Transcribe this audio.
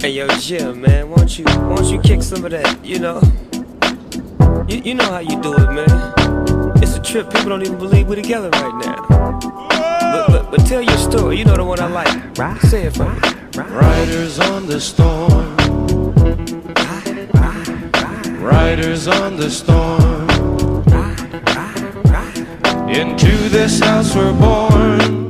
Hey yo, Jim, man, won't you kick some of that, you know? You know how you do it, man. It's a trip, people don't even believe we're together right now. But tell your story, you know the one I like. Right. Say it for me. Riders on the storm. Riders on the storm. Into this house we're born.